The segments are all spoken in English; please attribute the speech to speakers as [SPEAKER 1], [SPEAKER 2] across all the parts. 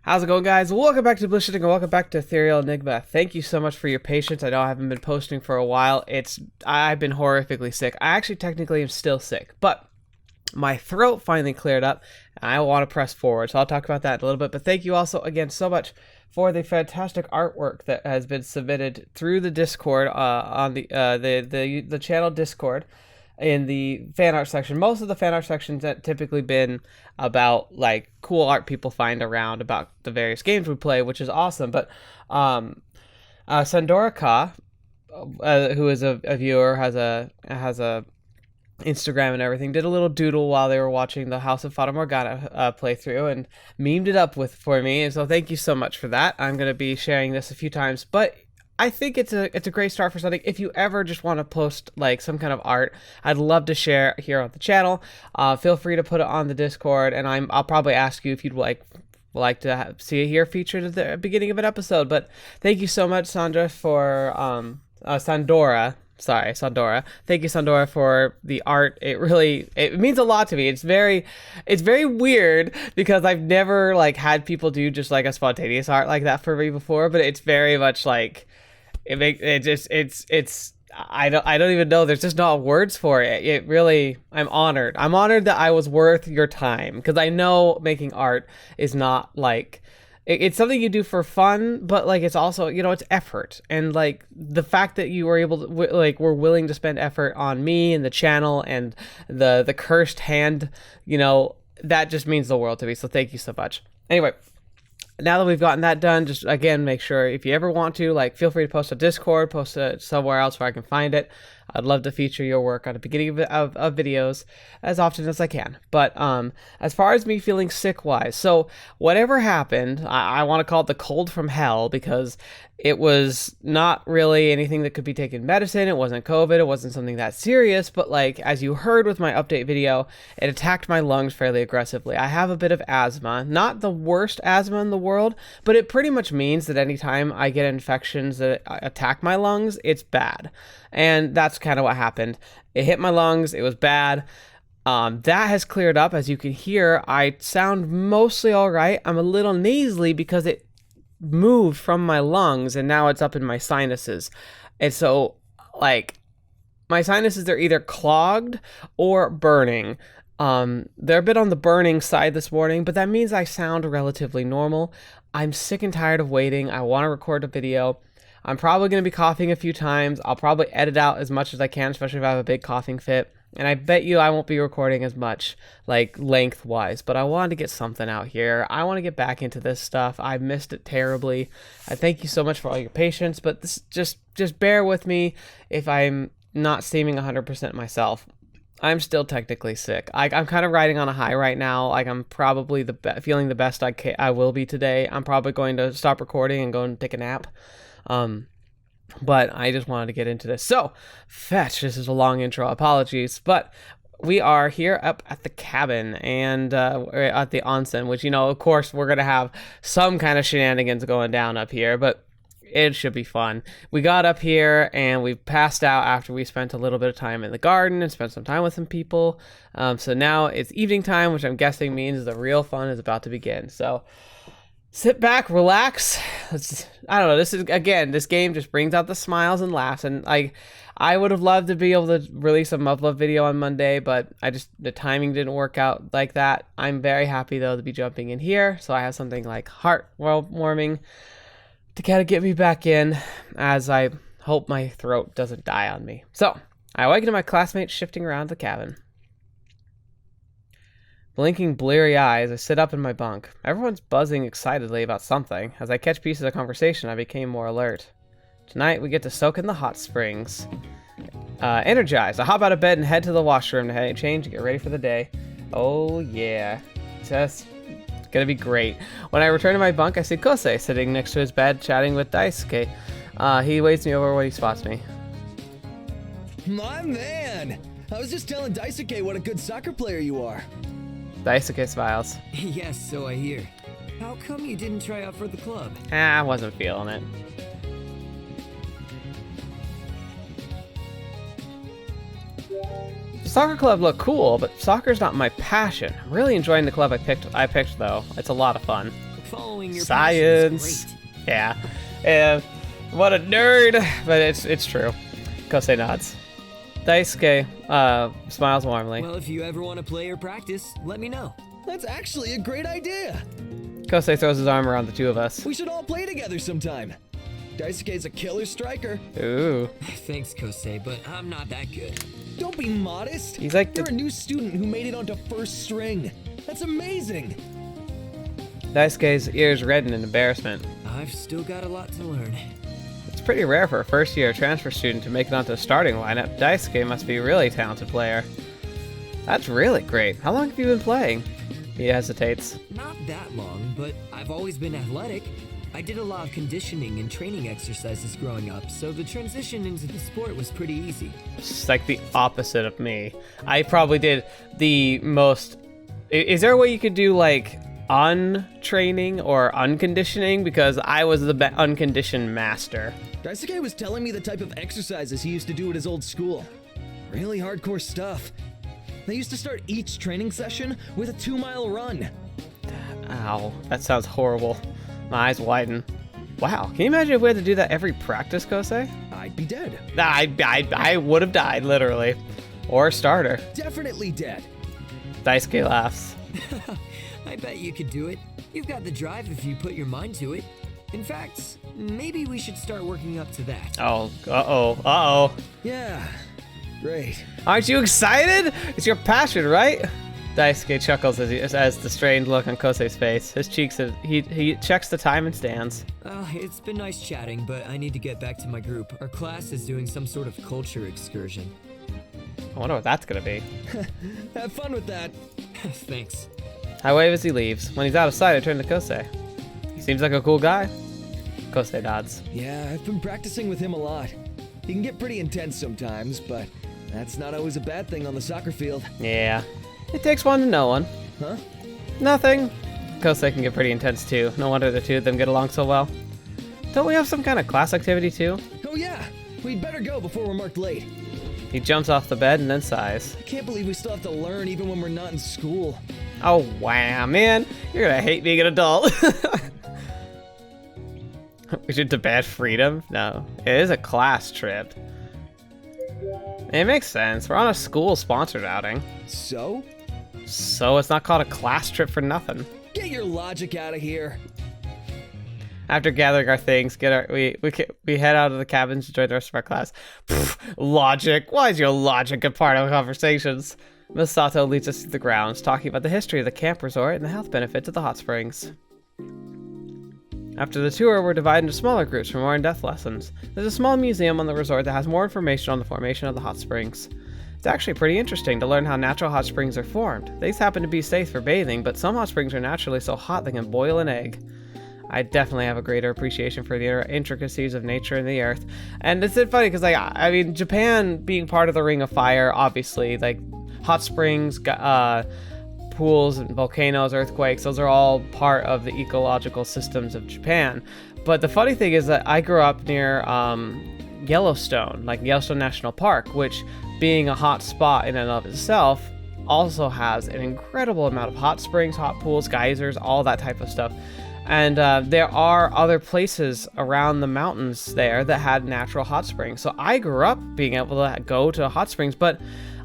[SPEAKER 1] How's it going, guys? Welcome back to TheBlueShifting and welcome back to Ethereal Enigma. Thank you so much for your patience. I know I haven't been posting for a while. I've been horrifically sick. I actually technically am still sick, but my throat finally cleared up and I want to press forward. So I'll talk about that in a little bit. But thank you also again so much for the fantastic artwork that has been submitted through the Discord on the channel Discord. In the fan art section. Most of the fan art sections have typically been about like cool art people find around about the various games we play, which is awesome. But Sandora Ka, who is a viewer, has a Instagram and everything, did a little doodle while they were watching the House of Fata Morgana playthrough and memed it up for me. And so thank you so much for that. I'm going to be sharing this a few times, but I think it's a great start for something. If you ever just want to post like some kind of art, I'd love to share here on the channel. Feel free to put it on the Discord, and I'll probably ask you if you'd like to see it here featured at the beginning of an episode. But thank you so much, Sandora. Thank you, Sandora, for the art. It means a lot to me. It's very weird because I've never like had people do just like a spontaneous art like that for me before. But it's very much like. I don't even know. There's just not words for it. It really, I'm honored. I'm honored that I was worth your time because I know making art is not like, it's something you do for fun, but like it's also, it's effort. And like the fact that you were able to, were willing to spend effort on me and the channel and the cursed hand, that just means the world to me. So thank you so much. Anyway. Now that we've gotten that done, just again, make sure if you ever want to, feel free to post a Discord, post it somewhere else where I can find it. I'd love to feature your work on the beginning of videos as often as I can. But as far as me feeling sick-wise, so whatever happened, I want to call it the cold from hell because it was not really anything that could be taken medicine. It wasn't COVID. It wasn't something that serious. But as you heard with my update video, it attacked my lungs fairly aggressively. I have a bit of asthma, not the worst asthma in the world, but it pretty much means that anytime I get infections that attack my lungs, it's bad. And that's kind of what happened. It hit my lungs. It was bad. That has cleared up. As you can hear, I sound mostly all right. I'm a little nasally because it moved from my lungs and now it's up in my sinuses. And so, my sinuses are either clogged or burning. They're a bit on the burning side this morning, but that means I sound relatively normal. I'm sick and tired of waiting. I want to record a video. I'm probably going to be coughing a few times. I'll probably edit out as much as I can, especially if I have a big coughing fit. And I bet you I won't be recording as much, lengthwise. But I wanted to get something out here. I want to get back into this stuff. I missed it terribly. I thank you so much for all your patience. But this just bear with me if I'm not seeming 100% myself. I'm still technically sick. I'm kind of riding on a high right now. I'm probably feeling the best I will be today. I'm probably going to stop recording and go and take a nap. But I just wanted to get into this. So, fetch, this is a long intro, apologies, but we are here up at the cabin and at the onsen, which, of course, we're going to have some kind of shenanigans going down up here, but it should be fun. We got up here and we passed out after we spent a little bit of time in the garden and spent some time with some people. So now it's evening time, which I'm guessing means the real fun is about to begin. So sit back, relax. I don't know. This game just brings out the smiles and laughs. And I would have loved to be able to release a Muv-Love video on Monday, but the timing didn't work out like that. I'm very happy though to be jumping in here. So I have something heartwarming to kind of get me back in as I hope my throat doesn't die on me. So I awaken to my classmates shifting around the cabin. Blinking bleary eyes, I sit up in my bunk. Everyone's buzzing excitedly about something. As I catch pieces of conversation, I became more alert. Tonight, we get to soak in the hot springs. Energized, I hop out of bed and head to the washroom to change and get ready for the day. Oh yeah, just gonna be great. When I return to my bunk, I see Kosei sitting next to his bed chatting with Daisuke. He waits me over when he spots me.
[SPEAKER 2] My man! I was just telling Daisuke what a good soccer player you are.
[SPEAKER 1] Daisuke smiles.
[SPEAKER 3] Yes, so I hear. How come you didn't try out for the club?
[SPEAKER 1] I wasn't feeling it. The soccer club looked cool, but soccer's not my passion. I'm really enjoying the club I picked though. It's a lot of fun.
[SPEAKER 3] Following your passion is
[SPEAKER 1] Science.
[SPEAKER 3] great.
[SPEAKER 1] Yeah. What a nerd, but it's true. Kosei nods. Daisuke smiles warmly.
[SPEAKER 3] Well, if you ever want to play or practice, let me know.
[SPEAKER 2] That's actually a great idea.
[SPEAKER 1] Kosei throws his arm around the two of us.
[SPEAKER 2] We should all play together sometime. Daisuke's a killer striker.
[SPEAKER 1] Ooh.
[SPEAKER 3] Thanks, Kosei, but I'm not that good.
[SPEAKER 2] Don't be modest.
[SPEAKER 1] He's like
[SPEAKER 2] You're a new student who made it onto first string. That's amazing.
[SPEAKER 1] Daisuke's ears redden in embarrassment.
[SPEAKER 3] I've still got a lot to learn.
[SPEAKER 1] It's pretty rare for a first-year transfer student to make it onto the starting lineup. Daisuke must be a really talented player. That's really great. How long have you been playing? He hesitates.
[SPEAKER 3] Not that long, but I've always been athletic. I did a lot of conditioning and training exercises growing up, so the transition into the sport was pretty easy.
[SPEAKER 1] It's like the opposite of me. I probably did the most... Is there a way you could do, like, untraining or unconditioning? Because I was the unconditioned master.
[SPEAKER 2] Daisuke was telling me the type of exercises he used to do at his old school. Really hardcore stuff. They used to start each training session with a 2-mile run.
[SPEAKER 1] Ow, that sounds horrible. My eyes widen. Wow, can you imagine if we had to do that every practice, Kosei?
[SPEAKER 2] I'd be dead.
[SPEAKER 1] I would have died, literally. Or starter.
[SPEAKER 2] Definitely dead.
[SPEAKER 1] Daisuke laughs.
[SPEAKER 3] I bet you could do it. You've got the drive if you put your mind to it. In fact, maybe we should start working up to that.
[SPEAKER 1] Oh, uh-oh.
[SPEAKER 2] Yeah, great.
[SPEAKER 1] Aren't you excited? It's your passion, right? Daisuke chuckles as the strained look on Kosei's face. His cheeks, he checks the time and stands.
[SPEAKER 3] It's been nice chatting, but I need to get back to my group. Our class is doing some sort of culture excursion.
[SPEAKER 1] I wonder what that's gonna be.
[SPEAKER 2] Have fun with that.
[SPEAKER 3] Thanks.
[SPEAKER 1] I wave as he leaves. When he's out of sight, I turn to Kosei. He seems like a cool guy. Kosei nods.
[SPEAKER 2] Yeah, I've been practicing with him a lot. He can get pretty intense sometimes, but that's not always a bad thing on the soccer field.
[SPEAKER 1] Yeah. It takes one to know one.
[SPEAKER 2] Huh?
[SPEAKER 1] Nothing. Kosei can get pretty intense too. No wonder the two of them get along so well. Don't we have some kind of class activity too?
[SPEAKER 2] Oh yeah, we'd better go before we're marked late.
[SPEAKER 1] He jumps off the bed and then sighs.
[SPEAKER 2] I can't believe we still have to learn even when we're not in school.
[SPEAKER 1] Oh wow, man. You're gonna hate being an adult. We should demand freedom? No. It is a class trip. It makes sense. We're on a school-sponsored outing.
[SPEAKER 2] So?
[SPEAKER 1] So it's not called a class trip for nothing.
[SPEAKER 2] Get your logic out of here.
[SPEAKER 1] After gathering our things, we head out of the cabins to join the rest of our class. Pfft, logic? Why is your logic a part of conversations? Miss Sato leads us to the grounds, talking about the history of the camp resort and the health benefits of the hot springs. After the tour, we're divided into smaller groups for more in-depth lessons. There's a small museum on the resort that has more information on the formation of the hot springs. It's actually pretty interesting to learn how natural hot springs are formed. These happen to be safe for bathing, but some hot springs are naturally so hot they can boil an egg. I definitely have a greater appreciation for the intricacies of nature and the earth. And it's funny because, like, I mean, Japan being part of the Ring of Fire, obviously, like, hot springs, pools and volcanoes, earthquakes, those are all part of the ecological systems of Japan. But the funny thing is that I grew up near Yellowstone, like Yellowstone National Park, which, being a hot spot in and of itself, also has an incredible amount of hot springs, hot pools, geysers, all that type of stuff. And there are other places around the mountains there that had natural hot springs. So I grew up being able to go to hot springs, but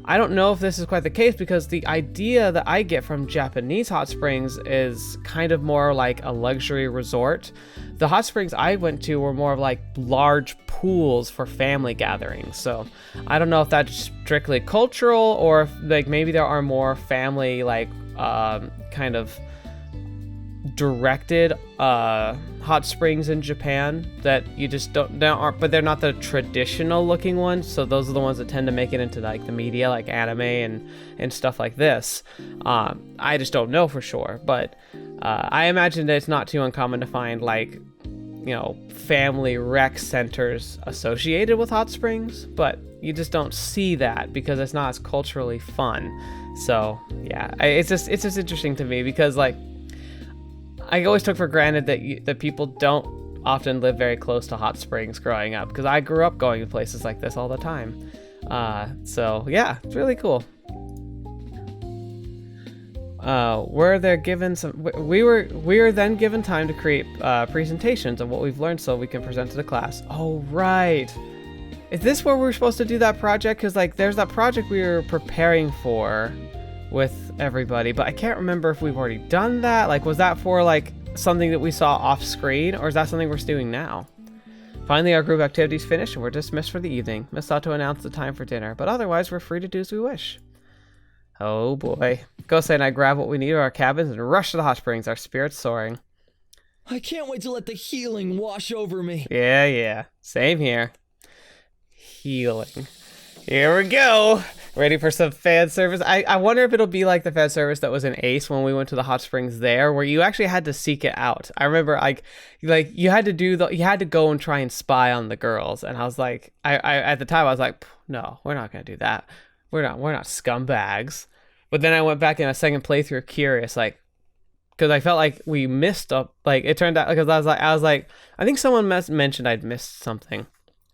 [SPEAKER 1] I don't know if this is quite the case because the idea that I get from Japanese hot springs is kind of more like a luxury resort. The hot springs I went to were more of like large pools for family gatherings. So I don't know if that's strictly cultural or if like maybe there are more family like kind of directed hot springs in Japan that you just aren't, but they're not the traditional looking ones. So those are the ones that tend to make it into like the media, like anime and stuff like this. I just don't know for sure, but I imagine that it's not too uncommon to find like, you know, family rec centers associated with hot springs, but you just don't see that because it's not as culturally fun. So yeah, it's just interesting to me because like, I always took for granted that people don't often live very close to hot springs growing up, because I grew up going to places like this all the time. So yeah, it's really cool. We're there given some. We were then given time to create presentations of what we've learned, so we can present to the class. Oh right. Is this where we're supposed to do that project? Because like, there's that project we were preparing for with everybody, but I can't remember if we've already done that. Like, was that for like something that we saw off screen, or is that something we're doing now? Finally, our group activity's finished and we're dismissed for the evening. Missed out to announce the time for dinner, but otherwise we're free to do as we wish. Oh boy. Kosei and I grab what we need at our cabins and rush to the hot springs, our spirits soaring.
[SPEAKER 2] I can't wait to let the healing wash over me.
[SPEAKER 1] Yeah. Same here. Healing. Here we go. Ready for some fan service? I wonder if it'll be like the fan service that was in Ace when we went to the hot springs there, where you actually had to seek it out. I remember like you had to go and try and spy on the girls, and I was like, I at the time I was like, no, we're not gonna do that. We're not scumbags. But then I went back in a second playthrough curious, like, because I felt like we missed up. Like it turned out, because I was like, I think someone mentioned I'd missed something,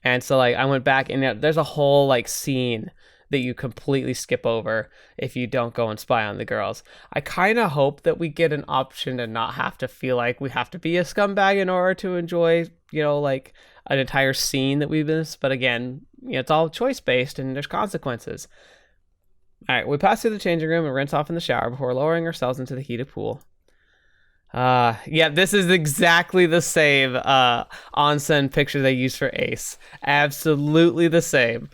[SPEAKER 1] and so like I went back and there's a whole like scene that you completely skip over if you don't go and spy on the girls. I kind of hope that we get an option to not have to feel like we have to be a scumbag in order to enjoy, like an entire scene that we missed. But again, it's all choice based and there's consequences. All right, we pass through the changing room and rinse off in the shower before lowering ourselves into the heated pool. Yeah, this is exactly the same onsen picture they used for Ace. Absolutely the same.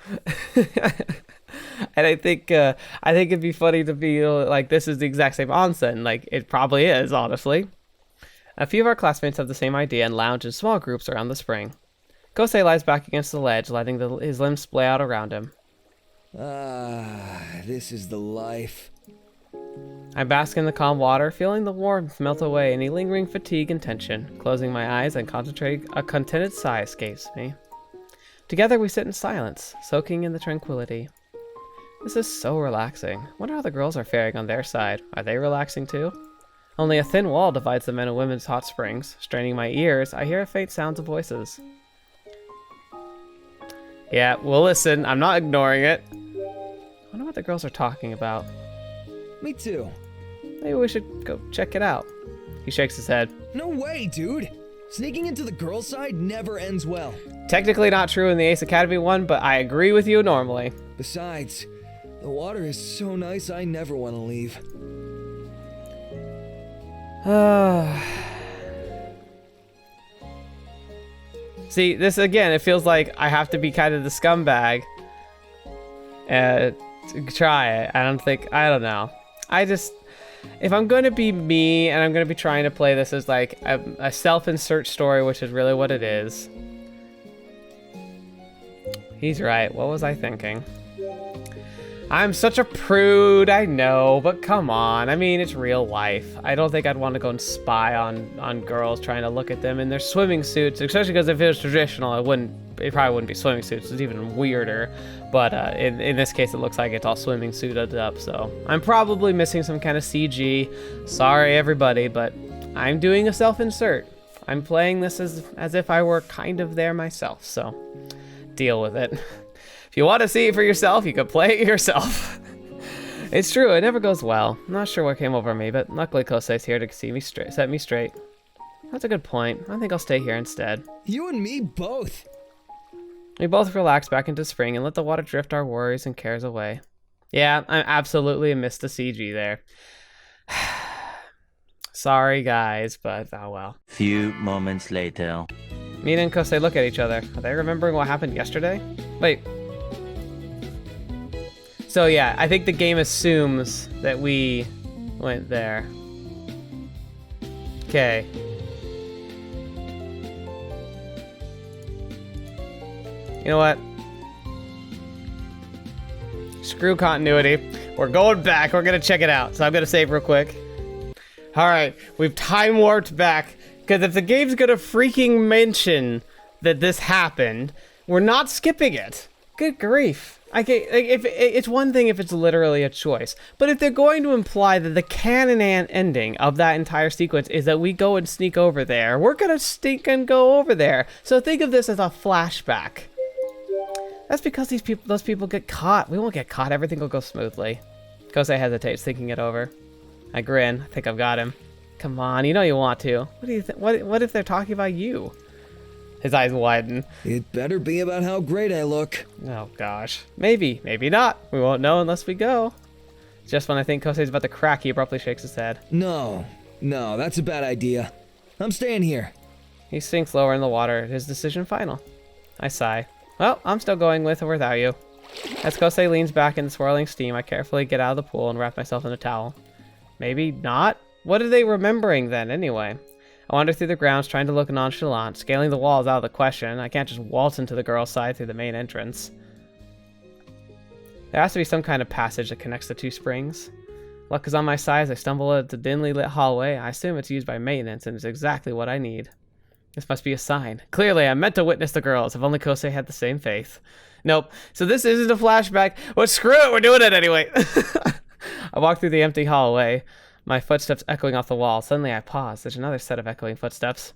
[SPEAKER 1] And I think it'd be funny to be like, this is the exact same onsen. Like, it probably is, honestly. A few of our classmates have the same idea and lounge in small groups around the spring. Kosei lies back against the ledge, letting his limbs splay out around him.
[SPEAKER 2] This is the life.
[SPEAKER 1] I bask in the calm water, feeling the warmth melt away any lingering fatigue and tension. Closing my eyes and concentrating, a contented sigh escapes me. Together we sit in silence, soaking in the tranquility. This is so relaxing. Wonder how the girls are faring on their side. Are they relaxing too? Only a thin wall divides the men and women's hot springs. Straining my ears, I hear faint sounds of voices. Yeah, we'll listen. I'm not ignoring it. I wonder what the girls are talking about.
[SPEAKER 2] Me too.
[SPEAKER 1] Maybe we should go check it out. He shakes his head.
[SPEAKER 2] No way, dude! Sneaking into the girls' side never ends well.
[SPEAKER 1] Technically not true in the Ace Academy one, but I agree with you normally.
[SPEAKER 2] Besides, the water is so nice I never want to leave.
[SPEAKER 1] See, this again, it feels like I have to be kind of the scumbag to try it. I don't know. If I'm going to be me and I'm going to be trying to play this as like a self-insert story, which is really what it is. He's right. What was I thinking? I'm such a prude, I know, but come on. I mean, it's real life. I don't think I'd want to go and spy on girls trying to look at them in their swimming suits, especially because if it was traditional, it probably wouldn't be swimming suits. It's even weirder. But in this case, it looks like it's all swimming suited up, so I'm probably missing some kind of CG. Sorry, everybody, but I'm doing a self-insert. I'm playing this as if I were kind of there myself, so deal with it. If you want to see it for yourself, you can play it yourself. It's true, it never goes well. I'm not sure what came over me, but luckily Kosei's here to set me straight. That's a good point. I think I'll stay here instead.
[SPEAKER 2] You and me both.
[SPEAKER 1] We both relax back into spring and let the water drift our worries and cares away. Yeah, I absolutely missed the CG there. Sorry guys, but oh well.
[SPEAKER 4] Few moments later.
[SPEAKER 1] Mina and Kosei look at each other. Are they remembering what happened yesterday? Wait. So yeah, I think the game assumes that we went there. Okay. You know what? Screw continuity. We're going back. We're gonna check it out. So I'm gonna save real quick. Alright, we've time warped back. Because if the game's gonna freaking mention that this happened, we're not skipping it. Good grief. If it's one thing if it's literally a choice, but if they're going to imply that the canon ending of that entire sequence is that we go and sneak over there, we're gonna sneak and go over there. So think of this as a flashback. That's because those people get caught. We won't get caught. Everything will go smoothly. Kosei hesitates, thinking it over. I grin. I think I've got him. Come on, you know you want to. What do you think? What if they're talking about you? His eyes widen.
[SPEAKER 2] It better be about how great I look.
[SPEAKER 1] Oh gosh. Maybe, maybe not. We won't know unless we go. Just when I think Kosei's about to crack, he abruptly shakes his head.
[SPEAKER 2] No, that's a bad idea. I'm staying here.
[SPEAKER 1] He sinks lower in the water, his decision final. I sigh. Well, I'm still going with or without you. As Kosei leans back in the swirling steam, I carefully get out of the pool and wrap myself in a towel. Maybe not? What are they remembering then, anyway? I wander through the grounds, trying to look nonchalant. Scaling the walls out of the question. I can't just waltz into the girls' side through the main entrance. There has to be some kind of passage that connects the two springs. Luck is on my side as I stumble at the dimly lit hallway. I assume it's used by maintenance and is exactly what I need. This must be a sign. Clearly, I'm meant to witness the girls. If only Kosei had the same faith. Nope. So this isn't a flashback. Well, screw it. We're doing it anyway. I walk through the empty hallway, my footsteps echoing off the wall. Suddenly I pause. There's another set of echoing footsteps.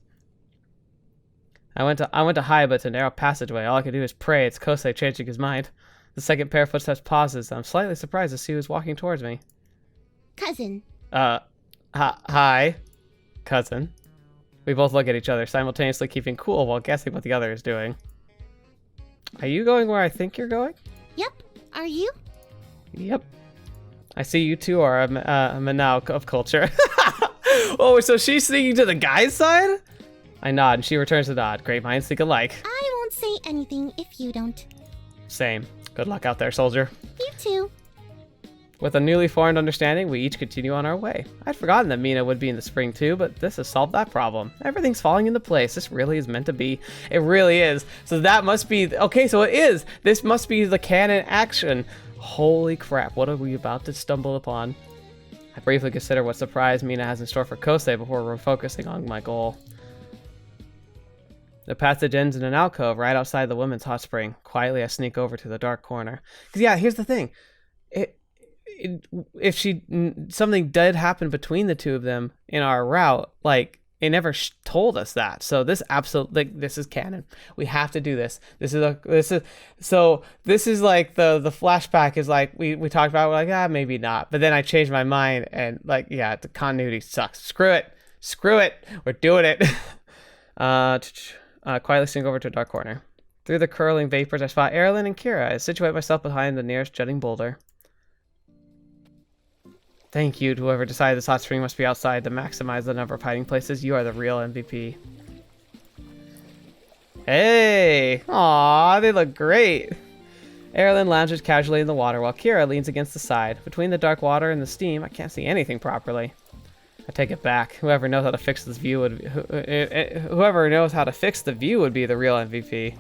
[SPEAKER 1] I went to high, but it's a narrow passageway. All I can do is pray it's Kosei changing his mind. The second pair of footsteps pauses. I'm slightly surprised to see who's walking towards me.
[SPEAKER 5] Cousin.
[SPEAKER 1] Hi. Cousin. We both look at each other, simultaneously keeping cool while guessing what the other is doing. Are you going where I think you're going?
[SPEAKER 5] Yep. Are you?
[SPEAKER 1] Yep. I see you two are a Manao of culture. Oh, so she's sneaking to the guy's side? I nod, and she returns the nod. Great minds think alike.
[SPEAKER 5] I won't say anything if you don't.
[SPEAKER 1] Same. Good luck out there, soldier.
[SPEAKER 5] You too.
[SPEAKER 1] With a newly formed understanding, we each continue on our way. I'd forgotten that Mina would be in the spring too, but this has solved that problem. Everything's falling into place. This really is meant to be. It really is. So that must be... Okay, so it is. This must be the canon action. Holy crap, what are we about to stumble upon? I briefly consider what surprise Mina has in store for Kosei before refocusing on my goal. The passage ends in an alcove right outside the women's hot spring. Quietly, I sneak over to the dark corner. Because yeah, here's the thing. If something did happen between the two of them in our route, like, it never told us that. So this absolutely, like, this is canon. We have to do this. This is like the flashback is like we talked about. We're like, maybe not. But then I changed my mind and like, yeah, the continuity sucks. Screw it. We're doing it. Quietly sneak over to a dark corner. Through the curling vapors, I spot Erilynn and Kira. I situate myself behind the nearest jutting boulder. Thank you to whoever decided this hot spring must be outside to maximize the number of hiding places. You are the real MVP. Hey! Aw, they look great. Erilynn lounges casually in the water while Kira leans against the side. Between the dark water and the steam, I can't see anything properly. I take it back. Whoever knows how to fix the view would be the real MVP.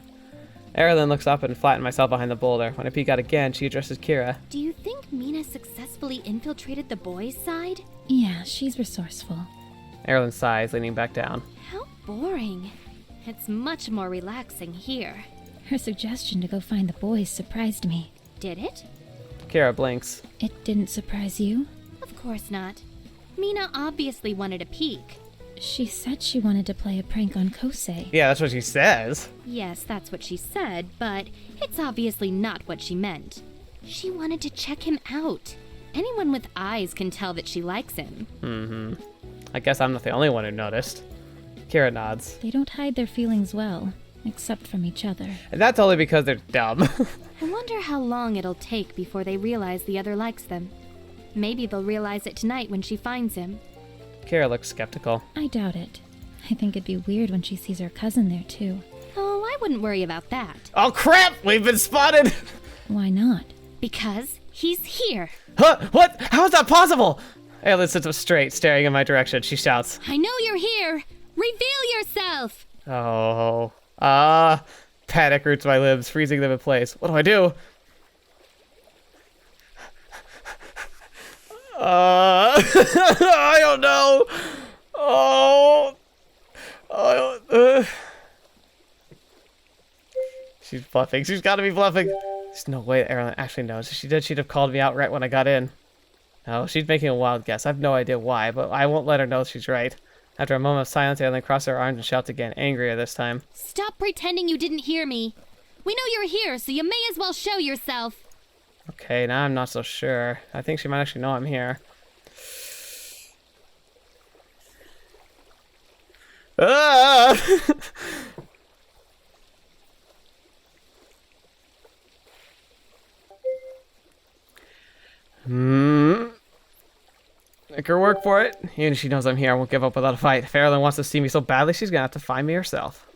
[SPEAKER 1] Erilynn looks up and flattens myself behind the boulder. When I peek out again, she addresses Kira.
[SPEAKER 6] Do you think Mina successfully infiltrated the boys' side?
[SPEAKER 7] Yeah, she's resourceful.
[SPEAKER 1] Erilynn sighs, leaning back down.
[SPEAKER 6] How boring. It's much more relaxing here.
[SPEAKER 7] Her suggestion to go find the boys surprised me.
[SPEAKER 6] Did it?
[SPEAKER 1] Kira blinks.
[SPEAKER 7] It didn't surprise you?
[SPEAKER 6] Of course not. Mina obviously wanted a peek.
[SPEAKER 7] She said she wanted to play a prank on Kosei.
[SPEAKER 1] Yeah, that's what she says.
[SPEAKER 6] Yes, that's what she said, but it's obviously not what she meant. She wanted to check him out. Anyone with eyes can tell that she likes him.
[SPEAKER 1] I guess I'm not the only one who noticed. Kira nods.
[SPEAKER 7] They don't hide their feelings well, except from each other.
[SPEAKER 1] And that's only because they're dumb.
[SPEAKER 6] I wonder how long it'll take before they realize the other likes them. Maybe they'll realize it tonight when she finds him.
[SPEAKER 1] Kira looks skeptical.
[SPEAKER 7] I doubt it. I think it'd be weird when she sees her cousin there, too.
[SPEAKER 6] Oh, I wouldn't worry about that.
[SPEAKER 1] Oh crap! We've been spotted!
[SPEAKER 7] Why not?
[SPEAKER 6] Because he's here.
[SPEAKER 1] Huh? What? How is that possible? Erilynn sits up straight, staring in my direction. She shouts.
[SPEAKER 6] I know you're here! Reveal yourself!
[SPEAKER 1] Oh. Panic roots my limbs, freezing them in place. What do I do? I don't know. She's bluffing. She's got to be bluffing. There's no way that Erilynn actually knows. If she did, she'd have called me out right when I got in. No, she's making a wild guess. I have no idea why, but I won't let her know she's right. After a moment of silence, Erilynn crosses her arms and shouts again, angrier this time.
[SPEAKER 6] Stop pretending you didn't hear me. We know you're here, so you may as well show yourself.
[SPEAKER 1] Okay, now I'm not so sure. I think she might actually know I'm here. Ah! Make her work for it. Even if she knows I'm here, I won't give up without a fight. If Erilynn wants to see me so badly, she's gonna have to find me herself.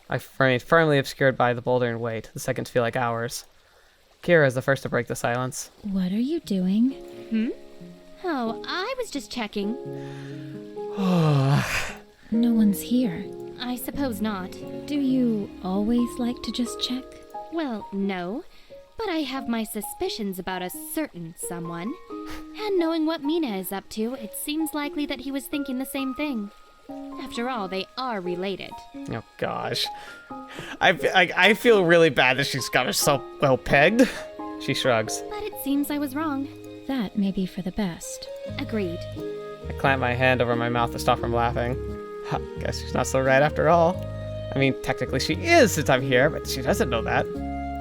[SPEAKER 1] I remain firmly obscured by the boulder and wait. The seconds feel like hours. Kira is the first to break the silence.
[SPEAKER 7] What are you doing?
[SPEAKER 6] Oh, I was just checking.
[SPEAKER 7] No one's here.
[SPEAKER 6] I suppose not.
[SPEAKER 7] Do you always like to just check?
[SPEAKER 6] Well, no. But I have my suspicions about a certain someone. And knowing what Mina is up to, it seems likely that he was thinking the same thing. After all, they are related.
[SPEAKER 1] Oh gosh. I feel really bad that she's got her so well pegged. She shrugs.
[SPEAKER 6] But it seems I was wrong.
[SPEAKER 7] That may be for the best.
[SPEAKER 6] Agreed.
[SPEAKER 1] I clamp my hand over my mouth to stop from laughing. Guess she's not so right after all. I mean, technically she is since I'm here, but she doesn't know that.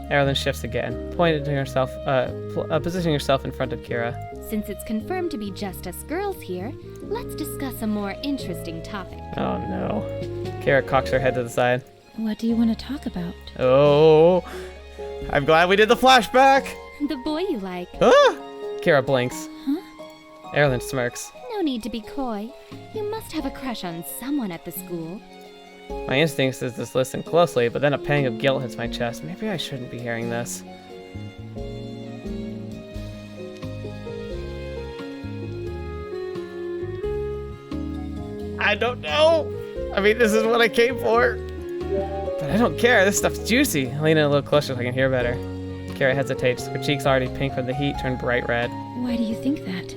[SPEAKER 1] Erilynn shifts again, positioning herself in front of Kira.
[SPEAKER 6] Since it's confirmed to be just us girls here, let's discuss a more interesting topic.
[SPEAKER 1] Oh no. Kira cocks her head to the side.
[SPEAKER 7] What do you want to talk about?
[SPEAKER 1] Oh, I'm glad we did the flashback.
[SPEAKER 6] The boy you like.
[SPEAKER 1] Ah! Kira blinks.
[SPEAKER 7] Huh?
[SPEAKER 1] Erilynn smirks.
[SPEAKER 6] No need to be coy. You must have a crush on someone at the school.
[SPEAKER 1] My instincts is to listen closely, but then a pang of guilt hits my chest. Maybe I shouldn't be hearing this. I don't know. I mean, this is what I came for. But I don't care. This stuff's juicy. I lean in a little closer so I can hear better. Kira hesitates. Her cheeks, already pink from the heat, turn bright red.
[SPEAKER 7] Why do you think that?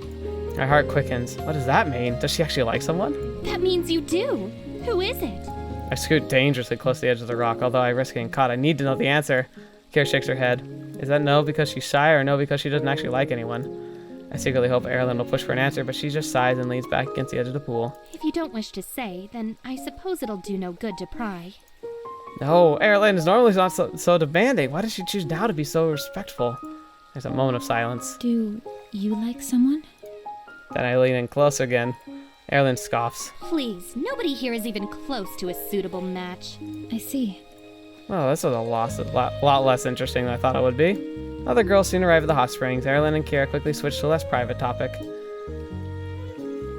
[SPEAKER 1] My heart quickens. What does that mean? Does she actually like someone?
[SPEAKER 6] That means you do. Who is it?
[SPEAKER 1] I scoot dangerously close to the edge of the rock. Although I risk getting caught, I need to know the answer. Kira shakes her head. Is that no because she's shy or no because she doesn't actually like anyone? I secretly hope Erilynn will push for an answer, but she just sighs and leans back against the edge of the pool.
[SPEAKER 6] If you don't wish to say, then I suppose it'll do no good to pry.
[SPEAKER 1] No, Erilynn is normally not so demanding. Why does she choose now to be so respectful? There's a moment of silence.
[SPEAKER 7] Do you like someone?
[SPEAKER 1] Then I lean in close again. Erilynn scoffs.
[SPEAKER 6] Please, nobody here is even close to a suitable match.
[SPEAKER 7] I see.
[SPEAKER 1] Well, this was a lot less interesting than I thought it would be. Other girls soon arrive at the hot springs. Erilynn and Kira quickly switch to a less private topic.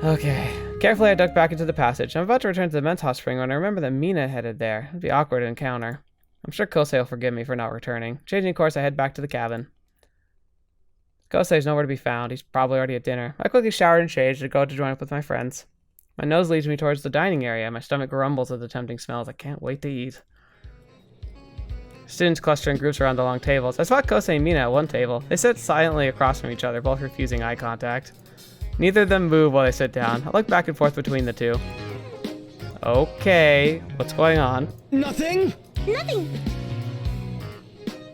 [SPEAKER 1] Okay. Carefully, I duck back into the passage. I'm about to return to the men's hot spring when I remember that Mina headed there. It'd be awkward to encounter. I'm sure Kosei will forgive me for not returning. Changing course, I head back to the cabin. Kosei's nowhere to be found. He's probably already at dinner. I quickly showered and changed to go to join up with my friends. My nose leads me towards the dining area. My stomach grumbles at the tempting smells. I can't wait to eat. Students cluster in groups around the long tables. I spot Kosei and Mina at one table. They sit silently across from each other, both refusing eye contact. Neither of them move while they sit down. I look back and forth between the two. Okay, what's going on?
[SPEAKER 2] Nothing?
[SPEAKER 5] Nothing.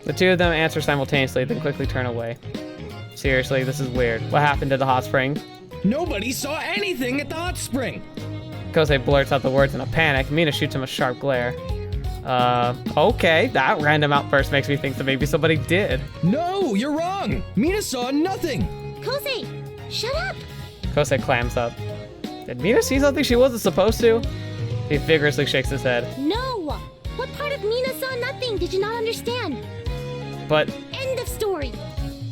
[SPEAKER 1] The two of them answer simultaneously, then quickly turn away. Seriously, this is weird. What happened to the hot spring?
[SPEAKER 2] Nobody saw anything at the hot spring.
[SPEAKER 1] Kosei blurts out the words in a panic. Mina shoots him a sharp glare. Okay, that random outburst makes me think that maybe somebody did.
[SPEAKER 2] No, you're wrong. Mina saw nothing.
[SPEAKER 5] Kosei, shut up.
[SPEAKER 1] Kosei clams up. Did Mina see something she wasn't supposed to? He vigorously shakes his head.
[SPEAKER 5] No. What part of Mina saw nothing? Did you not understand?
[SPEAKER 1] But
[SPEAKER 5] End of story.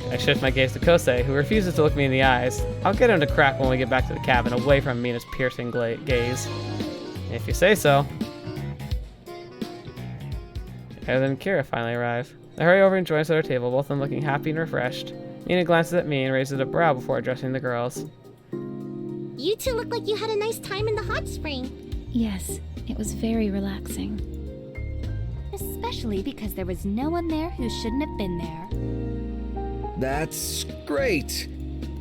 [SPEAKER 1] I shift my gaze to Kosei, who refuses to look me in the eyes. I'll get him to crack when we get back to the cabin, away from Mina's piercing gaze. If you say so. Erilynn and Kira finally arrive. I hurry over and join us at our table, both of them looking happy and refreshed. Mina glances at me and raises a brow before addressing the girls.
[SPEAKER 5] You two look like you had a nice time in the hot spring.
[SPEAKER 7] Yes, it was very relaxing.
[SPEAKER 6] Especially because there was no one there who shouldn't have been there.
[SPEAKER 2] That's great.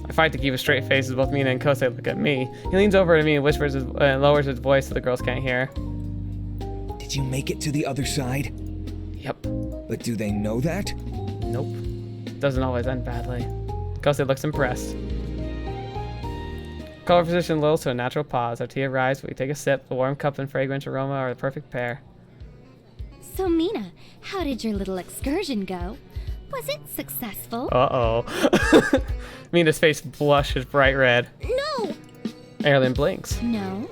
[SPEAKER 1] I fight to keep a straight face as both Mina and Kosei look at me. He leans over to me and whispers and lowers his voice so the girls can't hear.
[SPEAKER 2] Did you make it to the other side?
[SPEAKER 1] Yep.
[SPEAKER 2] But do they know that?
[SPEAKER 1] Nope. Doesn't always end badly. Kosei looks impressed. Conversation lulls to a natural pause. Our tea arrives, we take a sip. The warm cup and fragrant aroma are the perfect pair.
[SPEAKER 6] So Mina, how did your little excursion go? Was it successful?
[SPEAKER 1] Uh-oh. Mina's face blushes bright red.
[SPEAKER 5] No.
[SPEAKER 1] Erilynn blinks.
[SPEAKER 6] No?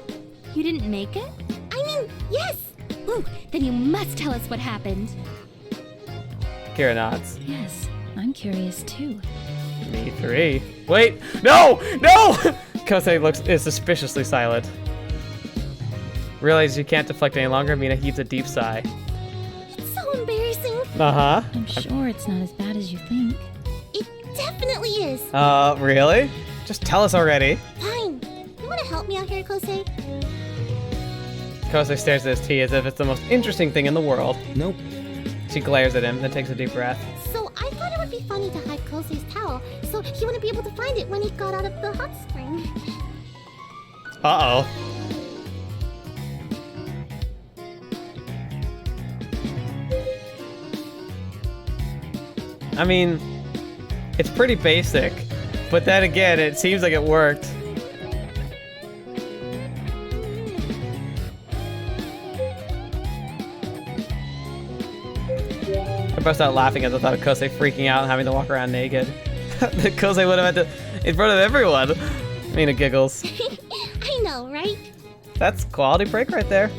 [SPEAKER 6] You didn't make it?
[SPEAKER 5] I mean, Yes!
[SPEAKER 6] Ooh, then you must tell us what happened.
[SPEAKER 1] Kira nods.
[SPEAKER 7] Yes, I'm curious too.
[SPEAKER 1] Me 3. Wait! No! No! Kosei is suspiciously silent. Realizes you can't deflect any longer, Mina heaves a deep sigh.
[SPEAKER 5] It's so embarrassing.
[SPEAKER 1] Uh-huh.
[SPEAKER 7] I'm sure it's not as bad as you think.
[SPEAKER 5] It definitely is.
[SPEAKER 1] Really? Just tell us already.
[SPEAKER 5] Fine. You want to help me out here, Kosei?
[SPEAKER 1] Kosei stares at his tea as if it's the most interesting thing in the world.
[SPEAKER 2] Nope.
[SPEAKER 1] She glares at him, then takes a deep breath.
[SPEAKER 5] So I thought it would be funny to hide Kosei's towel, so he wouldn't be able to find it when he got out of the hot spring.
[SPEAKER 1] Uh-oh. I mean, it's pretty basic, but then again, it seems like it worked. I burst out laughing at the thought of Kosei freaking out and having to walk around naked. Kosei would have had to, in front of everyone. Mina giggles.
[SPEAKER 5] I know, right?
[SPEAKER 1] That's quality break right there.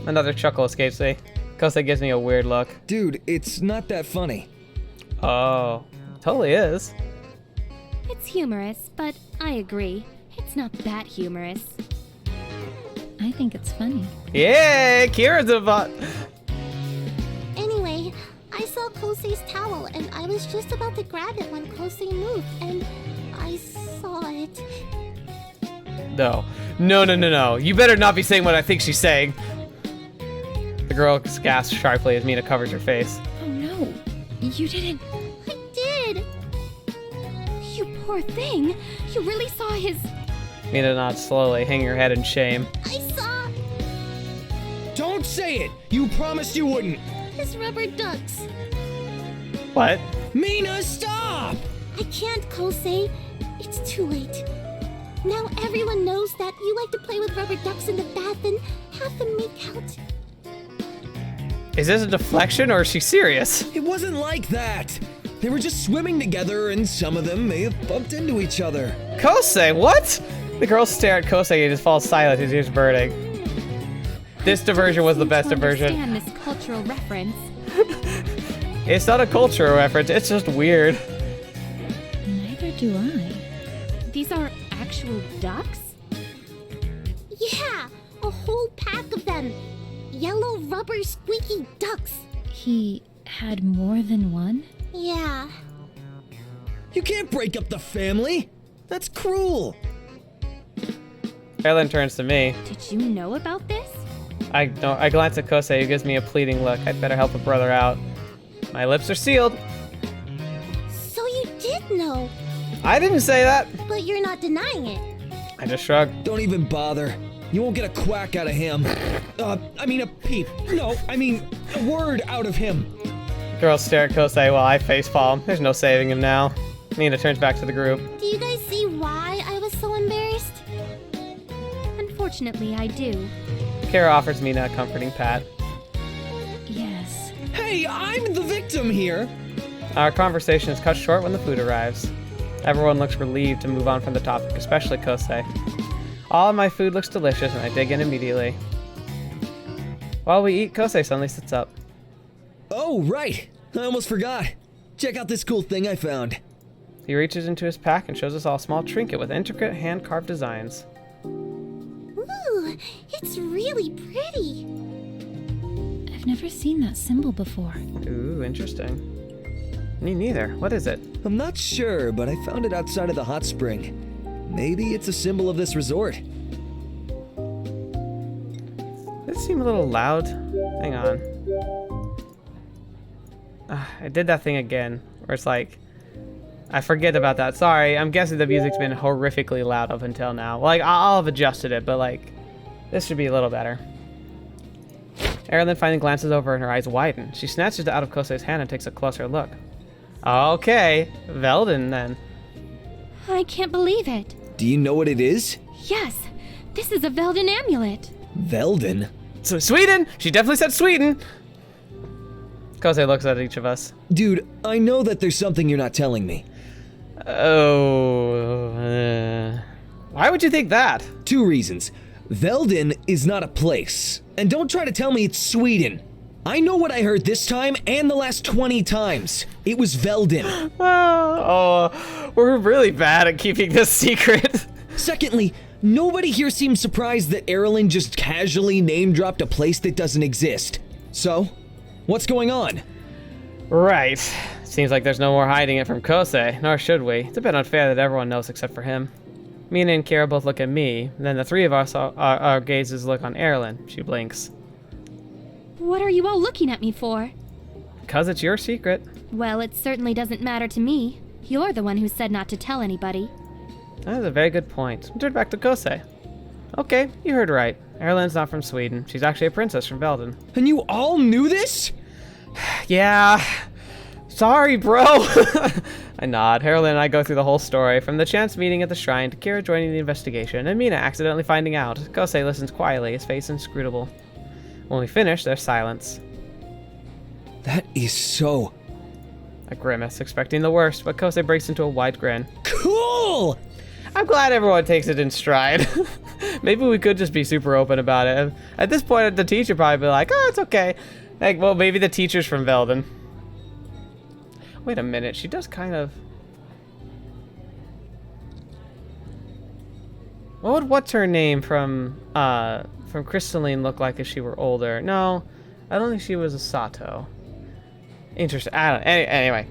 [SPEAKER 1] Another chuckle escapes me. Kosei gives me a weird look.
[SPEAKER 2] Dude, it's not that funny.
[SPEAKER 1] Oh, totally is.
[SPEAKER 6] It's humorous, but I agree. It's not that humorous.
[SPEAKER 7] I think it's funny.
[SPEAKER 1] Yay, Kira's a bot.
[SPEAKER 5] Anyway, I saw Kosei's towel, and I was just about to grab it when Kosei moved, and I saw it.
[SPEAKER 1] No. No. You better not be saying what I think she's saying. The girl gasps sharply as Mina covers her face.
[SPEAKER 7] Oh no, you didn't.
[SPEAKER 5] I did!
[SPEAKER 6] You poor thing. You really saw his...
[SPEAKER 1] Mina nods slowly, hanging her head in shame.
[SPEAKER 5] I saw
[SPEAKER 2] Don't say it! You promised you wouldn't!
[SPEAKER 5] his rubber ducks.
[SPEAKER 1] What?
[SPEAKER 2] Mina, stop!
[SPEAKER 5] I can't, Kosei. It's too late. Now everyone knows that you like to play with rubber ducks in the bath and have them make out.
[SPEAKER 1] Is this a deflection or is she serious?
[SPEAKER 2] It wasn't like that! They were just swimming together and some of them may have bumped into each other.
[SPEAKER 1] Kosei, what? The girls stare at Kosei and just falls silent, his ears burning. This diversion was the best diversion.
[SPEAKER 6] I understand this cultural reference.
[SPEAKER 1] It's not a cultural reference, it's just weird.
[SPEAKER 7] Neither do I.
[SPEAKER 6] These are actual ducks?
[SPEAKER 5] Yeah, a whole pack of them. Yellow rubber squeaky ducks.
[SPEAKER 7] He had more than one?
[SPEAKER 5] Yeah.
[SPEAKER 2] You can't break up the family! That's cruel!
[SPEAKER 1] Erilynn turns to me.
[SPEAKER 6] Did you know about this?
[SPEAKER 1] I glance at Kosei, who gives me a pleading look. I'd better help a brother out. My lips are sealed.
[SPEAKER 5] So you did know,
[SPEAKER 1] I didn't say that.
[SPEAKER 5] but you're not denying it.
[SPEAKER 1] I just shrugged.
[SPEAKER 2] Don't even bother. You won't get a quack out of him. I mean a peep. No, I mean a word out of him.
[SPEAKER 1] Girls stare at Kosei while I facepalm. There's no saving him now. Mina turns back to the group.
[SPEAKER 5] Do you guys see why I was so embarrassed?
[SPEAKER 6] Unfortunately, I do.
[SPEAKER 1] Kira offers Mina a comforting pat.
[SPEAKER 7] Yes.
[SPEAKER 2] Hey, I'm the victim here!
[SPEAKER 1] Our conversation is cut short when the food arrives. Everyone looks relieved to move on from the topic, especially Kosei. All of my food looks delicious and I dig in immediately. While we eat, Kosei suddenly sits up.
[SPEAKER 2] Oh, right! I almost forgot. Check out this cool thing I found.
[SPEAKER 1] He reaches into his pack and shows us all a small trinket with intricate hand-carved designs.
[SPEAKER 5] Ooh, it's really pretty.
[SPEAKER 7] I've never seen that symbol before.
[SPEAKER 1] Ooh, interesting. Me neither. What is it?
[SPEAKER 2] I'm not sure, but I found it outside of the hot spring. Maybe it's a symbol of this resort.
[SPEAKER 1] Does it seem a little loud? Hang on. I did that thing again, where it's like, I forget about that. Sorry, I'm guessing the music's been horrifically loud up until now. Like, I'll have adjusted it, but like, this should be a little better. Erilynn finally glances over and her eyes widen. She snatches it out of Kosei's hand and takes a closer look. Okay, Velden then.
[SPEAKER 6] I can't believe it.
[SPEAKER 2] Do you know what it is?
[SPEAKER 6] Yes, this is a Velden amulet.
[SPEAKER 2] Velden?
[SPEAKER 1] So Sweden! She definitely said Sweden! Kosei looks at each of us.
[SPEAKER 2] Dude, I know that there's something you're not telling me.
[SPEAKER 1] Why would you think that?
[SPEAKER 2] 2 reasons. Velden is not a place. And don't try to tell me it's Sweden. I know what I heard this time and the last 20 times. It was Veldin.
[SPEAKER 1] Oh, we're really bad at keeping this secret.
[SPEAKER 2] Secondly, nobody here seems surprised that Erilynn just casually name-dropped a place that doesn't exist. So, what's going on?
[SPEAKER 1] Right. Seems like there's no more hiding it from Kosei, nor should we. It's a bit unfair that everyone knows except for him. Mina and Kira both look at me, and then the three of us, our gazes look on Erilynn. She blinks.
[SPEAKER 6] What are you all looking at me for?
[SPEAKER 1] Because it's your secret.
[SPEAKER 6] Well, it certainly doesn't matter to me. You're the one who said not to tell anybody.
[SPEAKER 1] That's a very good point. Turn back to Kosei. Okay, you heard right. Erilynn's not from Sweden. She's actually a princess from Veldin.
[SPEAKER 2] And you all knew this?
[SPEAKER 1] Yeah. Sorry, bro. I nod. Erilynn and I go through the whole story, from the chance meeting at the shrine to Kira joining the investigation, and Mina accidentally finding out. Kosei listens quietly, his face inscrutable. When we finish, there's silence.
[SPEAKER 2] That is so...
[SPEAKER 1] I grimace, expecting the worst, but Kosei breaks into a wide grin.
[SPEAKER 2] cool!
[SPEAKER 1] I'm glad everyone takes it in stride. Maybe we could just be super open about it. At this point, the teacher probably be like, oh, it's okay. Like, well, maybe the teacher's from Veldin. Wait a minute, she does kind of... What would what's her name from Crystalline look like if she were older? No, I don't think she was a Sato. Interesting. I don't. Anyway,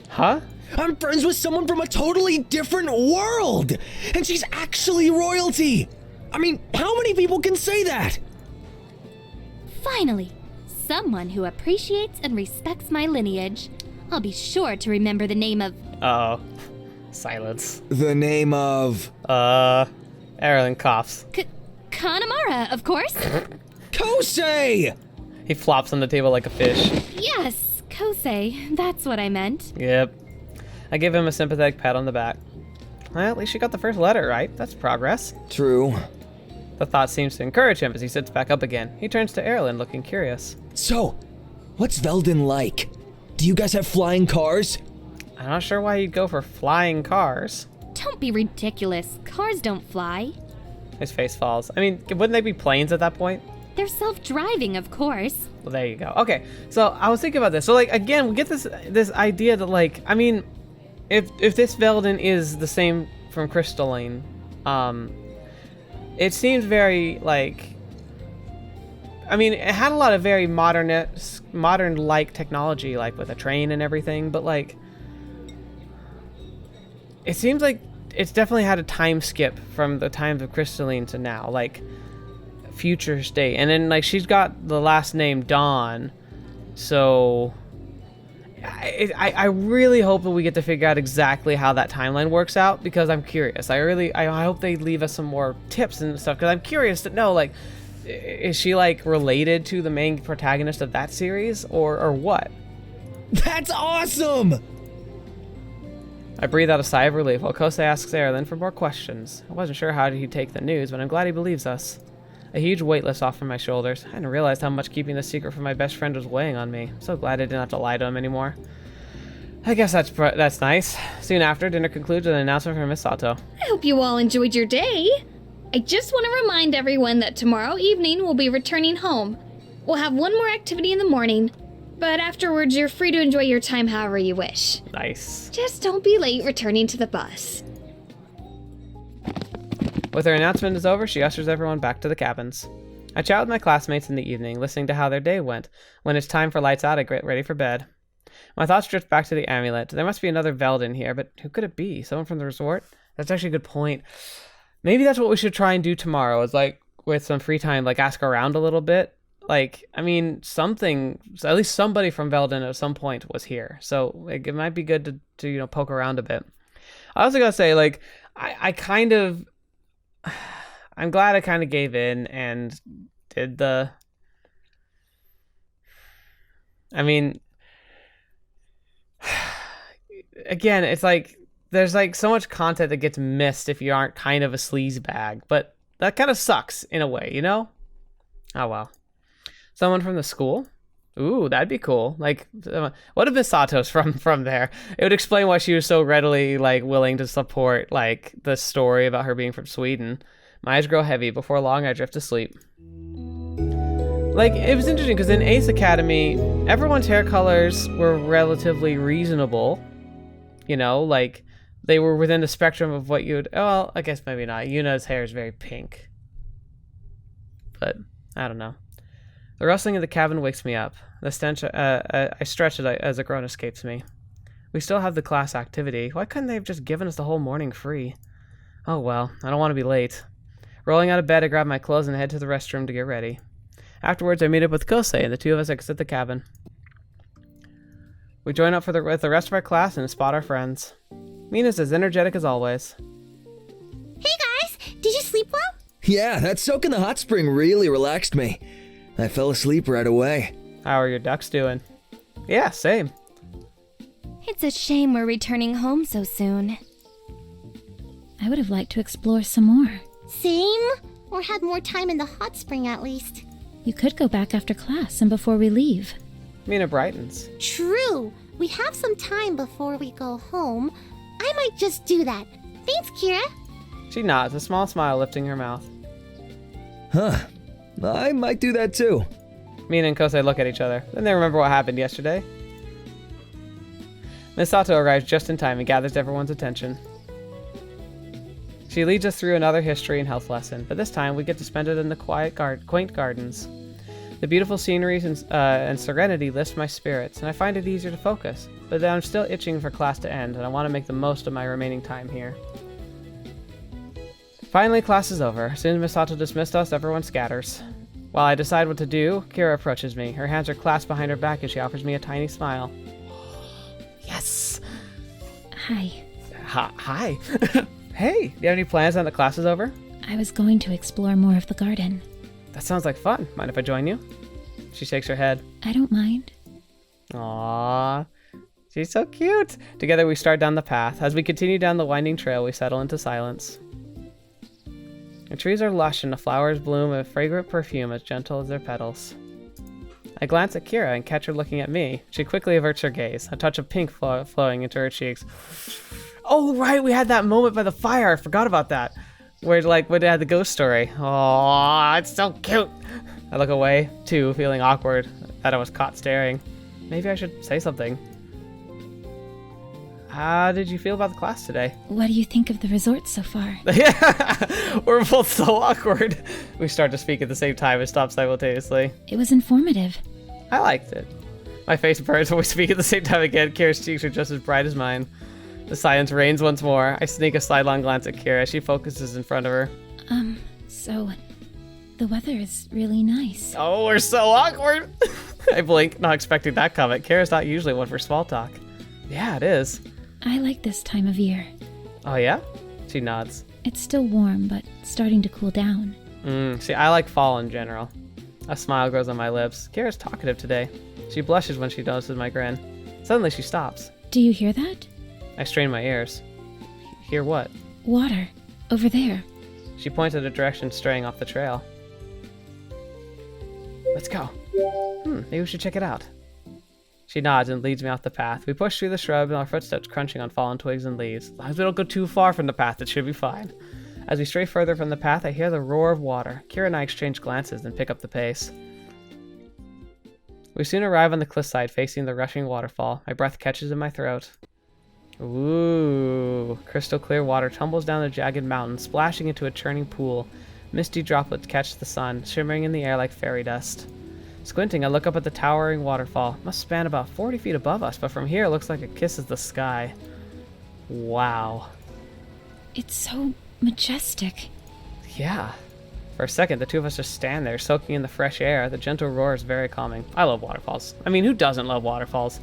[SPEAKER 1] huh?
[SPEAKER 2] I'm friends with someone from a totally different world, and she's actually royalty. I mean, how many people can say that?
[SPEAKER 6] Finally, someone who appreciates and respects my lineage. I'll be sure to remember the name of...
[SPEAKER 1] Uh-oh. Silence.
[SPEAKER 2] The name of...
[SPEAKER 1] Erilynn coughs.
[SPEAKER 6] Kanamara, of course.
[SPEAKER 2] Kosei!
[SPEAKER 1] He flops on the table like a fish.
[SPEAKER 6] Yes, Kosei. That's what I meant.
[SPEAKER 1] Yep. I give him a sympathetic pat on the back. Well, at least you got the first letter right. That's progress.
[SPEAKER 2] True.
[SPEAKER 1] The thought seems to encourage him as he sits back up again. He turns to Erilynn, looking curious.
[SPEAKER 2] So, what's Veldin like? Do you guys have flying cars?
[SPEAKER 1] I'm not sure why you'd go for flying cars.
[SPEAKER 6] Don't be ridiculous. Cars don't fly.
[SPEAKER 1] His face falls. I mean, wouldn't they be planes at that point?
[SPEAKER 6] They're self-driving, of course.
[SPEAKER 1] Well, there you go. Okay, so I was thinking about this. So, like, again, we get this idea that, like, I mean, if this Veldin is the same from Crystalline, it seems very, like, I mean, it had a lot of very modern-like technology, like with a train and everything, but, like, it seems like it's definitely had a time skip from the times of Crystalline to now, like, future state. And then, like, she's got the last name Dawn, so I really hope that we get to figure out exactly how that timeline works out, because I'm curious. I hope they leave us some more tips and stuff, because I'm curious to know, like, is she, like, related to the main protagonist of that series, or what?
[SPEAKER 2] That's awesome!
[SPEAKER 1] I breathe out a sigh of relief while Kosei asks Erilynn for more questions. I wasn't sure how he'd take the news, but I'm glad he believes us. A huge weight lifts off from my shoulders. I hadn't realized how much keeping the secret from my best friend was weighing on me. I'm so glad I didn't have to lie to him anymore. I guess that's nice. Soon after, dinner concludes with an announcement from Miss Sato.
[SPEAKER 8] I hope you all enjoyed your day. I just want to remind everyone that tomorrow evening we'll be returning home. We'll have one more activity in the morning, but afterwards you're free to enjoy your time however you wish.
[SPEAKER 1] Nice.
[SPEAKER 8] Just don't be late returning to the bus.
[SPEAKER 1] With her announcement is over, she ushers everyone back to the cabins. I chat with my classmates in the evening, listening to how their day went. When it's time for lights out, I get ready for bed. My thoughts drift back to the amulet. There must be another Veldin here, but who could it be? Someone from the resort? That's actually a good point. Maybe that's what we should try and do tomorrow, is, like, with some free time, like, ask around a little bit. Like, I mean, at least somebody from Veldin at some point was here. So, like, it might be good to you know, poke around a bit. I also gotta say, like, I'm glad I kind of gave in and did the... I mean... Again, it's like, there's, like, so much content that gets missed if you aren't kind of a sleaze bag, but that kind of sucks in a way, you know? Oh, well. Someone from the school? Ooh, that'd be cool. Like, what if Miss Sato's from there? It would explain why she was so readily, like, willing to support, like, the story about her being from Sweden. My eyes grow heavy. Before long, I drift to sleep. Like, it was interesting because in Ace Academy, everyone's hair colors were relatively reasonable. You know, like, they were within the spectrum of what you'd... Well, I guess maybe not. Yuna's hair is very pink. But, I don't know. The rustling of the cabin wakes me up. The stench, I stretch as a groan escapes me. We still have the class activity. Why couldn't they have just given us the whole morning free? Oh well, I don't want to be late. Rolling out of bed, I grab my clothes and head to the restroom to get ready. Afterwards, I meet up with Kosei, and the two of us exit the cabin. We join up with the rest of our class and spot our friends. Mina's as energetic as always.
[SPEAKER 5] Hey guys, did you sleep well?
[SPEAKER 2] Yeah, that soak in the hot spring really relaxed me. I fell asleep right away.
[SPEAKER 1] How are your ducks doing? Yeah, same.
[SPEAKER 6] It's a shame we're returning home so soon.
[SPEAKER 7] I would have liked to explore some more.
[SPEAKER 5] Same? Or had more time in the hot spring at least.
[SPEAKER 7] You could go back after class and before we leave.
[SPEAKER 1] Mina brightens.
[SPEAKER 5] True. We have some time before we go home. I might just do that. Thanks, Kira.
[SPEAKER 1] She nods, a small smile lifting her mouth.
[SPEAKER 2] Huh. I might do that too.
[SPEAKER 1] Mina and Kosei look at each other. Then they remember what happened yesterday. Misato arrives just in time and gathers everyone's attention. She leads us through another history and health lesson, but this time we get to spend it in the quaint gardens. The beautiful scenery and serenity lift my spirits, and I find it easier to focus. But then I'm still itching for class to end, and I want to make the most of my remaining time here. Finally, class is over. As soon as Misato dismissed us, everyone scatters. While I decide what to do, Kira approaches me. Her hands are clasped behind her back and she offers me a tiny smile. Yes!
[SPEAKER 7] Hi.
[SPEAKER 1] Hi. Hey, do you have any plans now that class is over?
[SPEAKER 7] I was going to explore more of the garden.
[SPEAKER 1] That sounds like fun. Mind if I join you? She shakes her head.
[SPEAKER 7] I don't mind.
[SPEAKER 1] Aww. She's so cute. Together we start down the path. As we continue down the winding trail, we settle into silence. The trees are lush and the flowers bloom a fragrant perfume as gentle as their petals. I glance at Kira and catch her looking at me. She quickly averts her gaze, a touch of pink flowing into her cheeks. Oh, right, we had that moment by the fire. I forgot about that. Where, like, when they had the ghost story. Oh, it's so cute. I look away, too, feeling awkward that I was caught staring. Maybe I should say something. How did you feel about the class today?
[SPEAKER 7] What do you think of the resort so far?
[SPEAKER 1] Yeah, we're both so awkward. We start to speak at the same time and stop simultaneously.
[SPEAKER 7] It was informative.
[SPEAKER 1] I liked it. My face burns when we speak at the same time again. Kira's cheeks are just as bright as mine. The silence reigns once more. I sneak a sidelong glance at Kira as she focuses in front of her.
[SPEAKER 7] So the weather is really nice.
[SPEAKER 1] Oh, we're so awkward. I blink, not expecting that comment. Kira's not usually one for small talk. Yeah, it is.
[SPEAKER 7] I like this time of year.
[SPEAKER 1] Oh, yeah? She nods.
[SPEAKER 7] It's still warm, but starting to cool down.
[SPEAKER 1] See, I like fall in general. A smile grows on my lips. Kira's talkative today. She blushes when she notices my grin. Suddenly she stops.
[SPEAKER 7] Do you hear that?
[SPEAKER 1] I strain my ears. Hear what?
[SPEAKER 7] Water. Over there.
[SPEAKER 1] She points at a direction straying off the trail. Let's go. Maybe we should check it out. She nods and leads me off the path. We push through the shrub and our footsteps crunching on fallen twigs and leaves. As long as we don't go too far from the path, it should be fine. As we stray further from the path, I hear the roar of water. Kira and I exchange glances and pick up the pace. We soon arrive on the cliffside facing the rushing waterfall. My breath catches in my throat. Ooh, crystal clear water tumbles down the jagged mountain, splashing into a churning pool. Misty droplets catch the sun, shimmering in the air like fairy dust. Squinting, I look up at the towering waterfall. It must span about 40 feet above us, but from here it looks like it kisses the sky. Wow.
[SPEAKER 7] It's so majestic.
[SPEAKER 1] Yeah. For a second, the two of us just stand there, soaking in the fresh air. The gentle roar is very calming. I love waterfalls. I mean, who doesn't love waterfalls?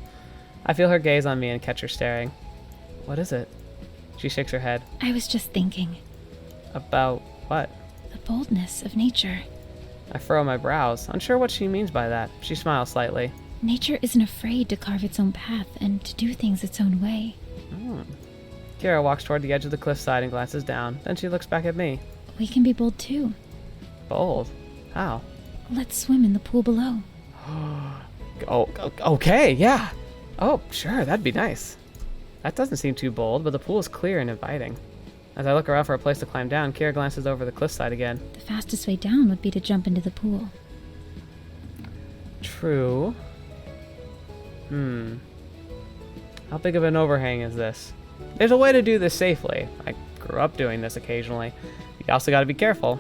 [SPEAKER 1] I feel her gaze on me and catch her staring. What is it? She shakes her head.
[SPEAKER 7] I was just thinking.
[SPEAKER 1] About what?
[SPEAKER 7] The boldness of nature.
[SPEAKER 1] I furrow my brows, unsure what she means by that. She smiles slightly.
[SPEAKER 7] Nature isn't afraid to carve its own path and to do things its own way.
[SPEAKER 1] Kira walks toward the edge of the cliffside and glances down. Then she looks back at me.
[SPEAKER 7] We can be bold too.
[SPEAKER 1] Bold? How?
[SPEAKER 7] Let's swim in the pool below.
[SPEAKER 1] Oh, okay, yeah. Oh, sure, that'd be nice. That doesn't seem too bold, but the pool is clear and inviting. As I look around for a place to climb down, Kira glances over the cliffside again.
[SPEAKER 7] The fastest way down would be to jump into the pool.
[SPEAKER 1] true. How big of an overhang is this? There's a way to do this safely. I grew up doing this occasionally. You also got to be careful.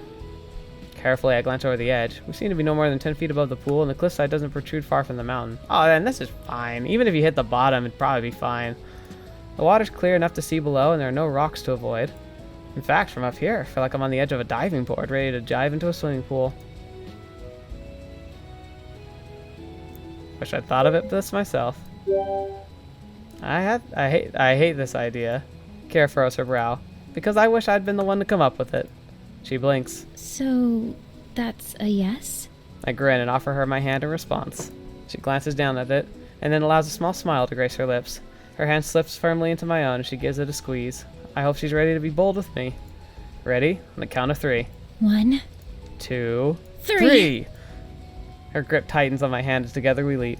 [SPEAKER 1] Carefully, I glance over the edge. We seem to be no more than 10 feet above the pool, and the cliffside doesn't protrude far from the mountain. Oh, then this is fine. Even if you hit the bottom, it'd probably be fine. The water's clear enough to see below, and there are no rocks to avoid. In fact, from up here, I feel like I'm on the edge of a diving board, ready to dive into a swimming pool. Wish I'd thought of it this myself. I hate this idea. Kira furrows her brow, because I wish I'd been the one to come up with it. She blinks.
[SPEAKER 7] So, that's a yes?
[SPEAKER 1] I grin and offer her my hand in response. She glances down at it, and then allows a small smile to grace her lips. Her hand slips firmly into my own, and she gives it a squeeze. I hope she's ready to be bold with me. Ready? On the count of 3.
[SPEAKER 7] 1,
[SPEAKER 1] 2,
[SPEAKER 7] 3.
[SPEAKER 1] Her grip tightens on my hand, and together we leap.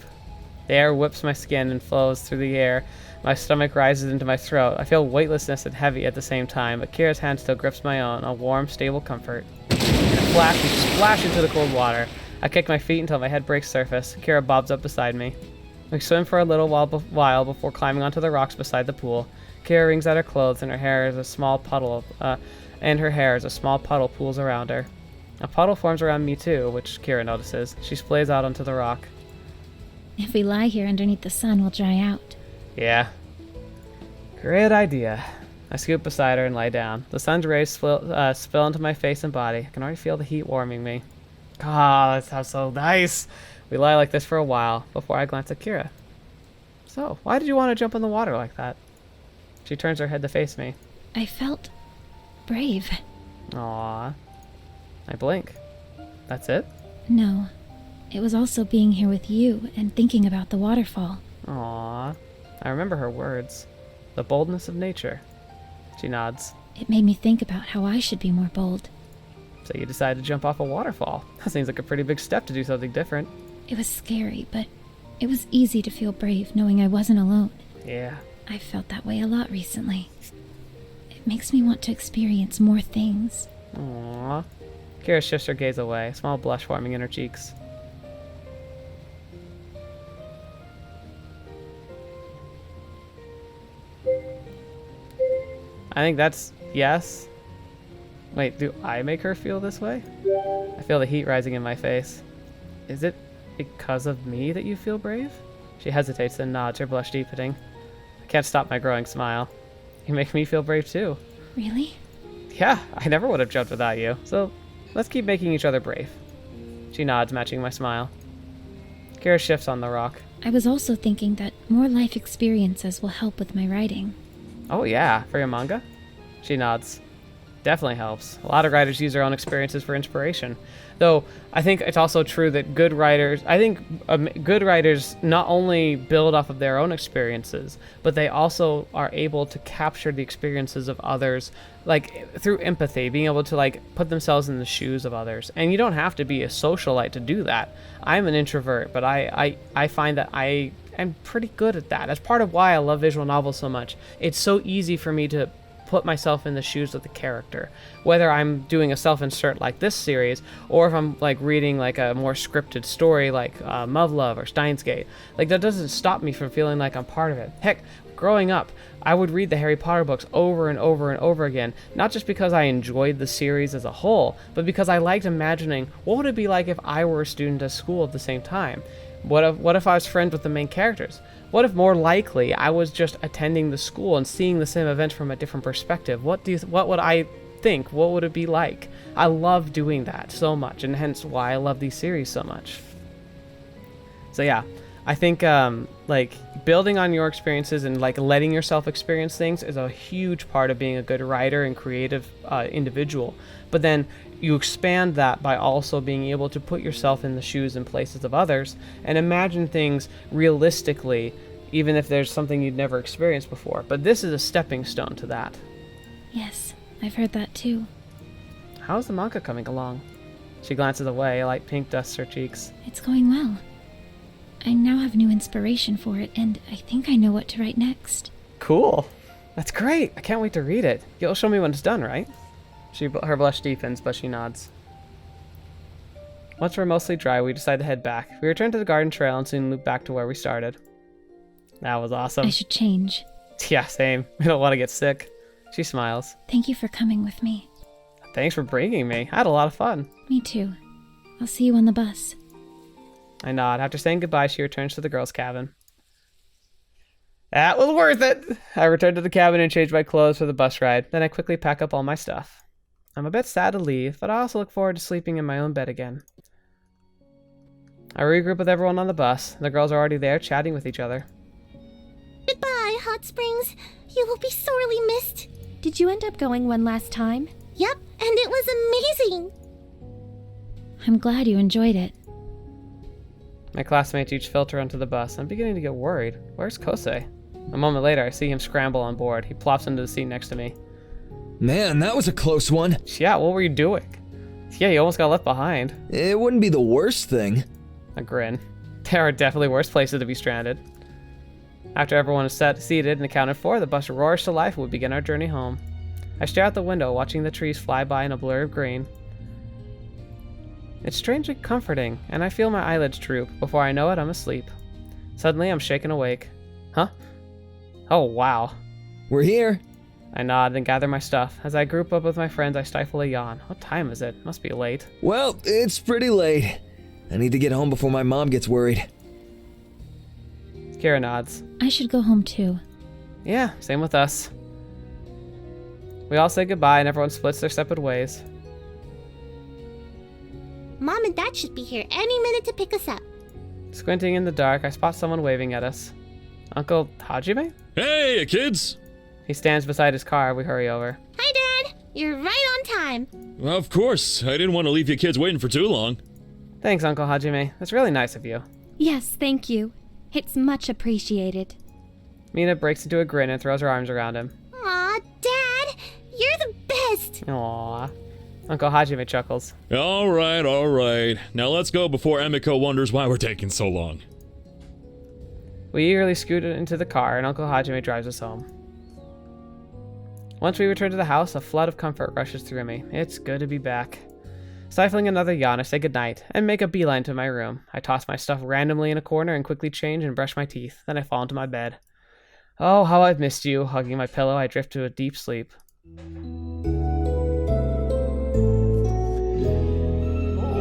[SPEAKER 1] The air whips my skin and flows through the air. My stomach rises into my throat. I feel weightlessness and heavy at the same time, but Kira's hand still grips my own, a warm, stable comfort. In a flash, we splash into the cold water. I kick my feet until my head breaks surface. Kira bobs up beside me. We swim for a little while before climbing onto the rocks beside the pool. Kira wrings out her clothes, and her hair is a small puddle. Pools around her. A puddle forms around me too, which Kira notices. She splays out onto the rock.
[SPEAKER 7] If we lie here underneath the sun, we'll dry out.
[SPEAKER 1] Yeah. Great idea. I scoot beside her and lie down. The sun's rays spill into my face and body. I can already feel the heat warming me. Ah, that sounds so nice. We lie like this for a while before I glance at Kira. So, why did you want to jump in the water like that? She turns her head to face me.
[SPEAKER 7] I felt brave.
[SPEAKER 1] Aww. I blink. That's it?
[SPEAKER 7] No. It was also being here with you and thinking about the waterfall.
[SPEAKER 1] Aww. I remember her words. The boldness of nature. She nods.
[SPEAKER 7] It made me think about how I should be more bold.
[SPEAKER 1] So you decided to jump off a waterfall. That seems like a pretty big step to do something different.
[SPEAKER 7] It was scary, but it was easy to feel brave knowing I wasn't alone.
[SPEAKER 1] Yeah.
[SPEAKER 7] I've felt that way a lot recently. It makes me want to experience more things.
[SPEAKER 1] Aww. Kira shifts her gaze away, a small blush forming in her cheeks. I think that's yes. Wait, do I make her feel this way? I feel the heat rising in my face. Is it because of me that you feel brave? She hesitates and nods, her blush deepening. I can't stop my growing smile. You make me feel brave too.
[SPEAKER 7] Really?
[SPEAKER 1] Yeah, I never would have jumped without you, so let's keep making each other brave. She nods, matching my smile. Kira shifts on the rock.
[SPEAKER 7] I was also thinking that more life experiences will help with my writing.
[SPEAKER 1] Oh yeah, for your manga? She nods. Definitely helps. A lot of writers use their own experiences for inspiration. Though, I think it's also true that good writers not only build off of their own experiences, but they also are able to capture the experiences of others, like through empathy, being able to like put themselves in the shoes of others. And you don't have to be a socialite to do that. I'm an introvert, but I find that I'm pretty good at that. That's part of why I love visual novels so much. It's so easy for me to put myself in the shoes of the character, whether I'm doing a self-insert like this series, or if I'm like reading like a more scripted story like Muv-Luv or Steins Gate. Like that doesn't stop me from feeling like I'm part of it. Heck, growing up, I would read the Harry Potter books over and over and over again, not just because I enjoyed the series as a whole, but because I liked imagining what would it be like if I were a student at school at the same time. What if I was friends with the main characters? What if more likely I was just attending the school and seeing the same events from a different perspective? What would I think? What would it be like? I love doing that so much, and hence why I love these series so much. So yeah, I think like building on your experiences and like letting yourself experience things is a huge part of being a good writer and creative individual. But then you expand that by also being able to put yourself in the shoes and places of others and imagine things realistically, even if there's something you'd never experienced before. But this is a stepping stone to that.
[SPEAKER 7] Yes, I've heard that too.
[SPEAKER 1] How's the manga coming along? She glances away, a light pink dusts her cheeks.
[SPEAKER 7] It's going well. I now have new inspiration for it, and I think I know what to write next.
[SPEAKER 1] Cool. That's great. I can't wait to read it. You'll show me when it's done, right? Her blush deepens, but she nods. Once we're mostly dry, we decide to head back. We return to the garden trail and soon loop back to where we started. That was awesome.
[SPEAKER 7] I should change.
[SPEAKER 1] Yeah, same. We don't want to get sick. She smiles.
[SPEAKER 7] Thank you for coming with me.
[SPEAKER 1] Thanks for bringing me. I had a lot of fun.
[SPEAKER 7] Me too. I'll see you on the bus.
[SPEAKER 1] I nod. After saying goodbye, she returns to the girls' cabin. That was worth it! I return to the cabin and change my clothes for the bus ride. Then I quickly pack up all my stuff. I'm a bit sad to leave, but I also look forward to sleeping in my own bed again. I regroup with everyone on the bus. The girls are already there, chatting with each other.
[SPEAKER 5] Goodbye, Hot Springs. You will be sorely missed.
[SPEAKER 6] Did you end up going one last time?
[SPEAKER 5] Yep, and it was amazing.
[SPEAKER 7] I'm glad you enjoyed it.
[SPEAKER 1] My classmates each filter onto the bus. I'm beginning to get worried. Where's Kosei? A moment later, I see him scramble on board. He plops into the seat next to me.
[SPEAKER 2] Man, that was a close one.
[SPEAKER 1] Yeah, what were you doing? Yeah, you almost got left behind.
[SPEAKER 2] It wouldn't be the worst thing.
[SPEAKER 1] A grin. There are definitely worse places to be stranded. After everyone is seated and accounted for, the bus roars to life and we begin our journey home. I stare out the window, watching the trees fly by in a blur of green. It's strangely comforting, and I feel my eyelids droop. Before I know it, I'm asleep. Suddenly, I'm shaken awake. Huh? Oh, wow.
[SPEAKER 2] We're here.
[SPEAKER 1] I nod and gather my stuff. As I group up with my friends, I stifle a yawn. What time is it? Must be late.
[SPEAKER 2] Well, it's pretty late. I need to get home before my mom gets worried.
[SPEAKER 1] Kira nods.
[SPEAKER 7] I should go home too.
[SPEAKER 1] Yeah, same with us. We all say goodbye and everyone splits their separate ways.
[SPEAKER 5] Mom and Dad should be here any minute to pick us up.
[SPEAKER 1] Squinting in the dark, I spot someone waving at us. Uncle Hajime?
[SPEAKER 9] Hey, kids!
[SPEAKER 1] He stands beside his car. We hurry over.
[SPEAKER 5] Hi, Dad. You're right on time.
[SPEAKER 9] Of course, I didn't want to leave you kids waiting for too long.
[SPEAKER 1] Thanks, Uncle Hajime. That's really nice of you.
[SPEAKER 6] Yes, thank you. It's much appreciated.
[SPEAKER 1] Mina breaks into a grin and throws her arms around him.
[SPEAKER 5] Aw, Dad. You're the best.
[SPEAKER 1] Aww. Uncle Hajime chuckles.
[SPEAKER 9] All right. Now let's go before Emiko wonders why we're taking so long.
[SPEAKER 1] We eagerly scoot into the car and Uncle Hajime drives us home. Once we return to the house, a flood of comfort rushes through me. It's good to be back. Stifling another yawn, I say goodnight and make a beeline to my room. I toss my stuff randomly in a corner and quickly change and brush my teeth. Then I fall into my bed. Oh, how I've missed you. Hugging my pillow, I drift to a deep sleep.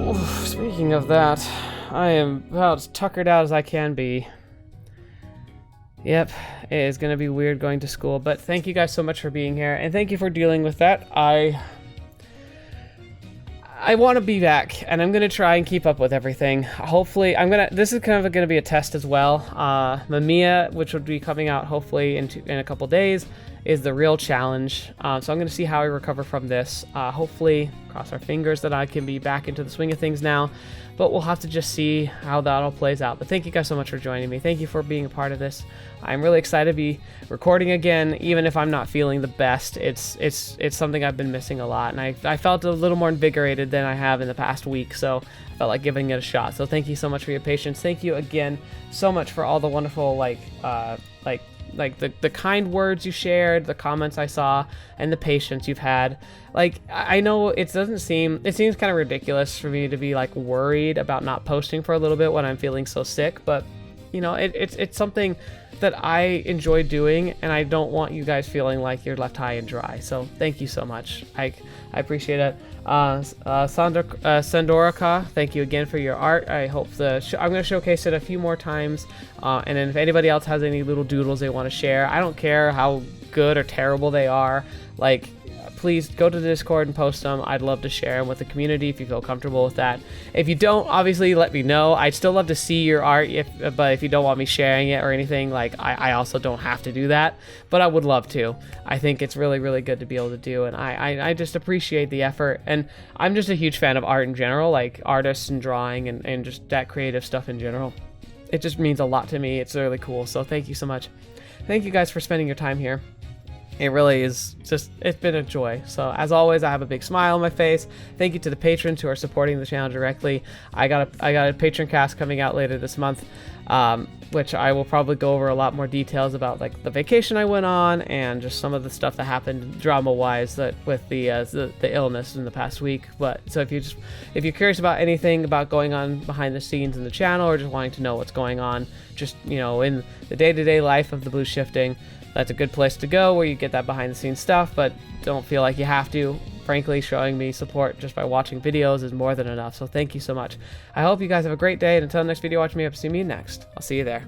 [SPEAKER 1] Oh, speaking of that, I am about as tuckered out as I can be. Yep, it is going to be weird going to school, but thank you guys so much for being here, and thank you for dealing with that. I want to be back, and I'm going to try and keep up with everything. Hopefully, this is kind of going to be a test as well. Mamiya, which would be coming out hopefully in a couple days, is the real challenge. So I'm going to see how I recover from this. Hopefully, cross our fingers that I can be back into the swing of things now. But we'll have to just see how that all plays out. But thank you guys so much for joining me. Thank you for being a part of this. I'm really excited to be recording again, even if I'm not feeling the best. It's something I've been missing a lot, and I felt a little more invigorated than I have in the past week. So I felt like giving it a shot. So thank you so much for your patience. Thank you again so much for all the wonderful the kind words you shared, the comments I saw, and the patience you've had. Like, I know it seems kind of ridiculous for me to be like worried about not posting for a little bit when I'm feeling so sick, but you know, it's something that I enjoy doing, and I don't want you guys feeling like you're left high and dry. So thank you so much. I appreciate it. Sandorika, thank you again for your art. I hope I'm going to showcase it a few more times. And then if anybody else has any little doodles they want to share, I don't care how good or terrible they are. Like, please go to the Discord and post them. I'd love to share them with the community if you feel comfortable with that. If you don't, obviously let me know. I'd still love to see your art, but if you don't want me sharing it or anything, like I also don't have to do that, but I would love to. I think it's really, really good to be able to do, and I just appreciate the effort, and I'm just a huge fan of art in general, like artists and drawing and just that creative stuff in general. It just means a lot to me. It's really cool, so thank you so much. Thank you guys for spending your time here. It really is just, it's been a joy. So as always, I have a big smile on my face. Thank you to the patrons who are supporting the channel directly. I got a patron cast coming out later this month, which I will probably go over a lot more details about, like the vacation I went on and just some of the stuff that happened drama-wise that with the illness in the past week. But so if you're curious about anything about going on behind the scenes in the channel, or just wanting to know what's going on, just in the day-to-day life of TheBlueShifting, that's a good place to go, where you get that behind the scenes stuff, but don't feel like you have to. Frankly, showing me support just by watching videos is more than enough, so thank you so much. I hope you guys have a great day, and until the next video, watch me up, see me next. I'll see you there.